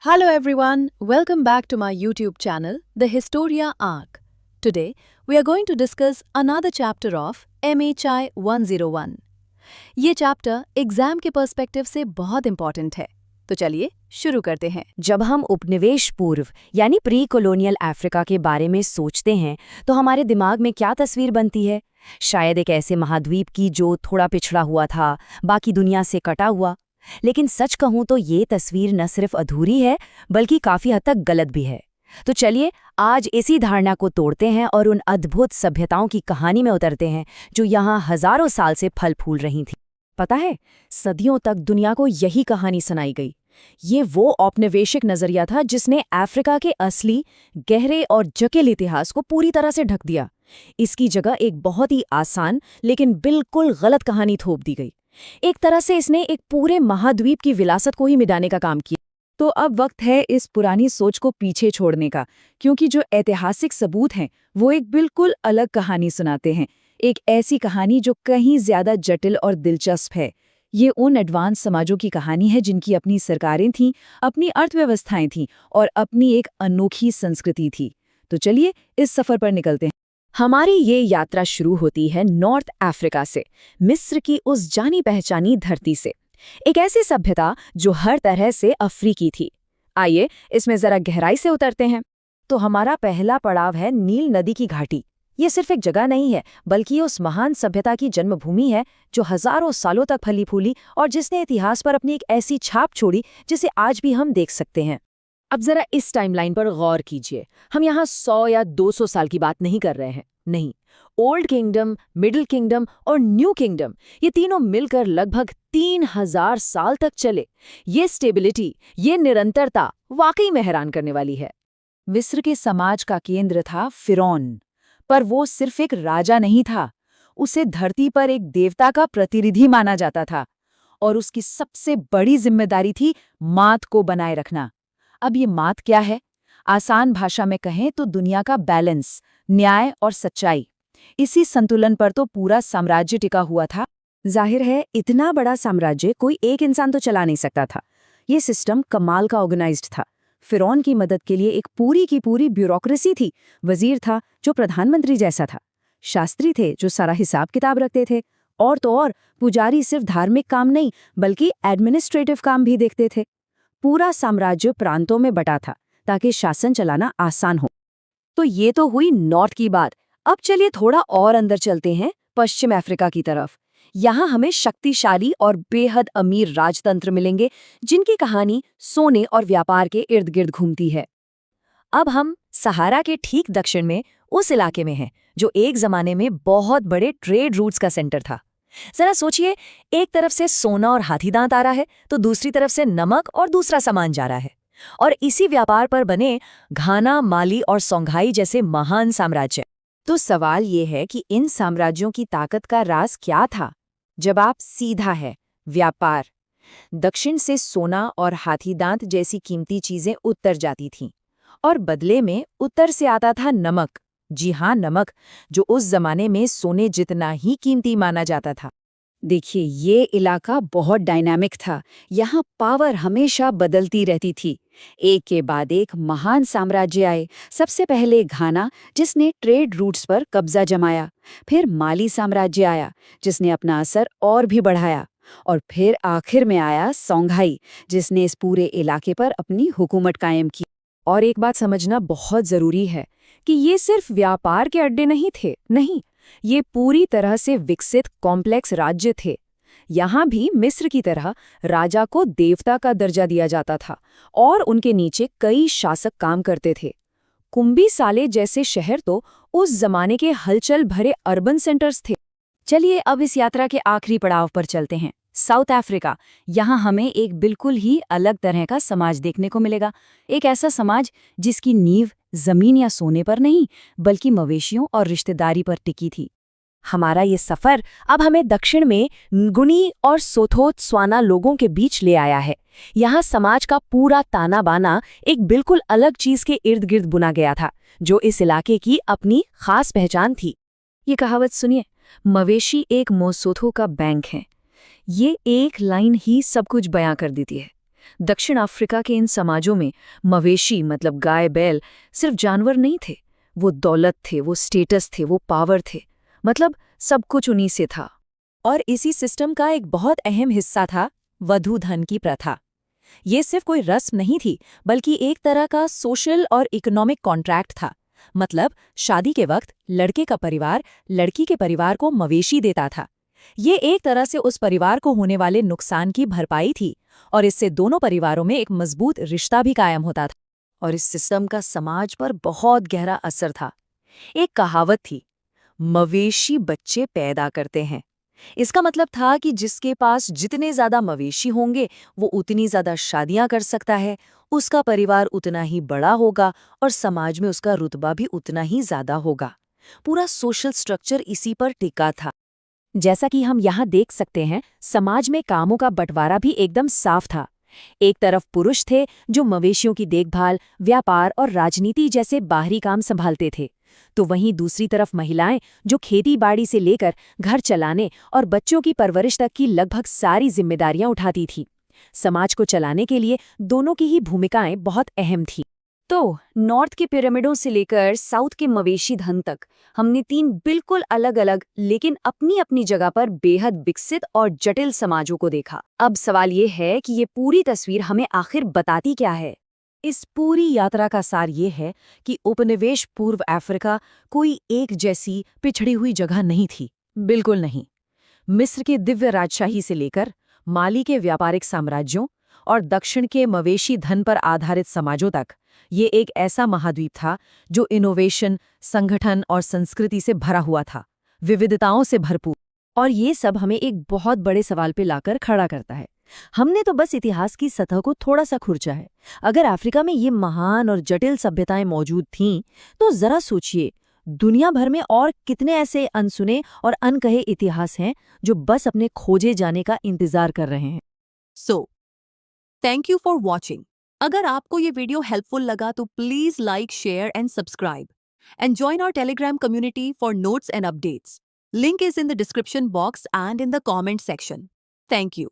Hello everyone, welcome back to my YouTube channel, The Historia Arc. Today, we are going to discuss another chapter of MHI 101. ये chapter exam के perspective से बहुत important है, तो चलिए शुरू करते हैं। जब हम उपनिवेश पूर्व यानी प्री कॉलोनियल अफ्रीका के बारे में सोचते हैं तो हमारे दिमाग में क्या तस्वीर बनती है? शायद एक ऐसे महाद्वीप की जो थोड़ा पिछड़ा हुआ था, बाकी दुनिया से कटा हुआ। लेकिन सच कहूं तो ये तस्वीर न सिर्फ अधूरी है बल्कि काफी हद तक गलत भी है। तो चलिए आज इसी धारणा को तोड़ते हैं और उन अद्भुत सभ्यताओं की कहानी में उतरते हैं जो यहाँ हजारों साल से फल फूल रही थी। पता है, सदियों तक दुनिया को यही कहानी सुनाई गई। ये वो औपनिवेशिक नजरिया था जिसने अफ्रीका के असली, गहरे और जटिल इतिहास को पूरी तरह से ढक दिया। इसकी जगह एक बहुत ही आसान लेकिन बिल्कुल गलत कहानी थोप दी गई। एक तरह से इसने एक पूरे महाद्वीप की विरासत को ही मिटाने का काम किया। तो अब वक्त है इस पुरानी सोच को पीछे छोड़ने का, क्योंकि जो ऐतिहासिक सबूत हैं वो एक बिल्कुल अलग कहानी सुनाते हैं। एक ऐसी कहानी जो कहीं ज्यादा जटिल और दिलचस्प है। ये उन एडवांस समाजों की कहानी है जिनकी अपनी सरकारें थीं, अपनी अर्थव्यवस्थाएं थीं और अपनी एक अनोखी संस्कृति थी। तो चलिए इस सफर पर निकलते हैं। हमारी ये यात्रा शुरू होती है नॉर्थ अफ्रीका से, मिस्र की उस जानी पहचानी धरती से। एक ऐसी सभ्यता जो हर तरह से अफ्रीकी थी। आइए इसमें जरा गहराई से उतरते हैं। तो हमारा पहला पड़ाव है नील नदी की घाटी। ये सिर्फ एक जगह नहीं है बल्कि उस महान सभ्यता की जन्मभूमि है जो हजारों सालों तक फली फूली और जिसने इतिहास पर अपनी एक ऐसी छाप छोड़ी जिसे आज भी हम देख सकते हैं। अब जरा इस टाइमलाइन पर गौर कीजिए। हम यहाँ 100 या 200 साल की बात नहीं कर रहे हैं, नहीं। ओल्ड किंगडम, मिडिल किंगडम और न्यू किंगडम, ये तीनों मिलकर लगभग 3000 साल तक चले। ये स्टेबिलिटी, ये निरंतरता वाकई में हैरान करने वाली है। मिस्र के समाज का केंद्र था फिरौन, पर वो सिर्फ एक राजा नहीं था। उसे धरती पर एक देवता का प्रतिनिधि माना जाता था और उसकी सबसे बड़ी जिम्मेदारी थी मात को बनाए रखना। अब ये मात क्या है? आसान भाषा में कहें तो दुनिया का बैलेंस, न्याय और सच्चाई। इसी संतुलन पर तो पूरा साम्राज्य टिका हुआ था। जाहिर है इतना बड़ा साम्राज्य कोई एक इंसान तो चला नहीं सकता था। ये सिस्टम कमाल का ऑर्गेनाइज्ड था। फिरौन की मदद के लिए एक पूरी की पूरी ब्यूरोक्रेसी थी। वजीर था जो प्रधानमंत्री जैसा था, शास्त्री थे जो सारा हिसाब किताब रखते थे, और तो और पुजारी सिर्फ धार्मिक काम नहीं बल्कि एडमिनिस्ट्रेटिव काम भी देखते थे। पूरा साम्राज्य प्रांतों में बटा था ताकि शासन चलाना आसान हो। तो ये तो हुई नॉर्थ की बात। अब चलिए थोड़ा और अंदर चलते हैं, पश्चिम अफ्रीका की तरफ। यहाँ हमें शक्तिशाली और बेहद अमीर राजतंत्र मिलेंगे जिनकी कहानी सोने और व्यापार के इर्द गिर्द घूमती है। अब हम सहारा के ठीक दक्षिण में उस इलाके में हैं जो एक जमाने में बहुत बड़े ट्रेड रूट्स का सेंटर था। जरा सोचिए, एक तरफ से सोना और हाथी दांत आ रहा है तो दूसरी तरफ से नमक और दूसरा सामान जा रहा है, और इसी व्यापार पर बने घाना, माली और सोंघाई जैसे महान साम्राज्य। तो सवाल ये है कि इन साम्राज्यों की ताकत का राज क्या था? जवाब सीधा है, व्यापार। दक्षिण से सोना और हाथीदांत जैसी कीमती चीजें उत्तर जाती थीं और बदले में उत्तर से आता था नमक। जी हाँ, नमक, जो उस जमाने में सोने जितना ही कीमती माना जाता था। देखिए, ये इलाका बहुत डायनामिक था। यहाँ पावर हमेशा बदलती रहती थी। एक के बाद एक महान साम्राज्य आए। सबसे पहले घाना, जिसने ट्रेड रूट्स पर कब्जा जमाया। फिर माली साम्राज्य आया जिसने अपना असर और भी बढ़ाया, और फिर आखिर में आया सोंघाई जिसने इस पूरे इलाके पर अपनी हुकूमत कायम की। और एक बात समझना बहुत जरूरी है कि ये सिर्फ व्यापार के अड्डे नहीं थे, नहीं, ये पूरी तरह से विकसित कॉम्प्लेक्स राज्य थे। यहाँ भी मिस्र की तरह राजा को देवता का दर्जा दिया जाता था और उनके नीचे कई शासक काम करते थे। कुंभी साले जैसे शहर तो उस जमाने के हलचल भरे अर्बन सेंटर्स थे। चलिए अब इस यात्रा के आखिरी पड़ाव पर चलते हैं, साउथ अफ्रीका। यहाँ हमें एक बिल्कुल ही अलग तरह का समाज देखने को मिलेगा। एक ऐसा समाज जिसकी नींव जमीन या सोने पर नहीं बल्कि मवेशियों और रिश्तेदारी पर टिकी थी। हमारा ये सफर अब हमें दक्षिण में गुनी और सोथोत्स्वाना लोगों के बीच ले आया है। यहाँ समाज का पूरा ताना बाना एक बिल्कुल अलग चीज के इर्द गिर्द बुना गया था जो इस इलाके की अपनी खास पहचान थी। ये कहावत सुनिए, मवेशी एक मोसोथो का बैंक है। ये एक लाइन ही सब कुछ बयां कर देती है। दक्षिण अफ्रीका के इन समाजों में मवेशी मतलब गाय बैल सिर्फ जानवर नहीं थे, वो दौलत थे, वो स्टेटस थे, वो पावर थे, मतलब सब कुछ उन्हीं से था। और इसी सिस्टम का एक बहुत अहम हिस्सा था वधू धन की प्रथा। ये सिर्फ कोई रस्म नहीं थी, बल्कि एक तरह का सोशल और इकोनॉमिक कॉन्ट्रैक्ट था। मतलब शादी के वक्त लड़के का परिवार लड़की के परिवार को मवेशी देता था। ये एक तरह से उस परिवार को होने वाले नुकसान की भरपाई थी, और इससे दोनों परिवारों में एक मजबूत रिश्ता भी कायम होता था। और इस सिस्टम का समाज पर बहुत गहरा असर था। एक कहावत थी, मवेशी बच्चे पैदा करते हैं। इसका मतलब था कि जिसके पास जितने ज्यादा मवेशी होंगे वो उतनी ज्यादा शादियां कर सकता है, उसका परिवार उतना ही बड़ा होगा और समाज में उसका रुतबा भी उतना ही ज्यादा होगा। पूरा सोशल स्ट्रक्चर इसी पर टिका था। जैसा कि हम यहाँ देख सकते हैं, समाज में कामों का बंटवारा भी एकदम साफ था। एक तरफ पुरुष थे जो मवेशियों की देखभाल, व्यापार और राजनीति जैसे बाहरी काम संभालते थे, तो वहीं दूसरी तरफ महिलाएं जो खेती बाड़ी से लेकर घर चलाने और बच्चों की परवरिश तक की लगभग सारी जिम्मेदारियां उठाती थीं। समाज को चलाने के लिए दोनों की ही भूमिकाएं बहुत अहम थीं। तो नॉर्थ के पिरामिडों से लेकर साउथ के मवेशी धन तक हमने 3 बिल्कुल अलग अलग लेकिन अपनी अपनी जगह पर बेहद विकसित और जटिल समाजों को देखा। अब सवाल ये है कि ये पूरी तस्वीर हमें आखिर बताती क्या है? इस पूरी यात्रा का सार ये है कि उपनिवेश पूर्व अफ्रीका कोई एक जैसी पिछड़ी हुई जगह नहीं थी, बिल्कुल नहीं। मिस्र के दिव्य राजशाही से लेकर माली के व्यापारिक साम्राज्यों और दक्षिण के मवेशी धन पर आधारित समाजों तक, ये एक ऐसा महाद्वीप था जो इनोवेशन, संगठन और संस्कृति से भरा हुआ था, विविधताओं से भरपूर। और ये सब हमें एक बहुत बड़े सवाल पे लाकर खड़ा करता है। हमने तो बस इतिहास की सतह को थोड़ा सा खुरचा है। अगर अफ्रीका में ये महान और जटिल सभ्यताएं मौजूद थीं, तो जरा सोचिए, दुनिया भर में और कितने ऐसे अनसुने और अनकहे इतिहास हैं जो बस अपने खोजे जाने का इंतजार कर रहे हैं। Thank you for watching. अगर आपको ये वीडियो हेल्पफुल लगा तो please like, share and subscribe and join our Telegram community for notes and updates. Link is in the description box and in the comment section. Thank you.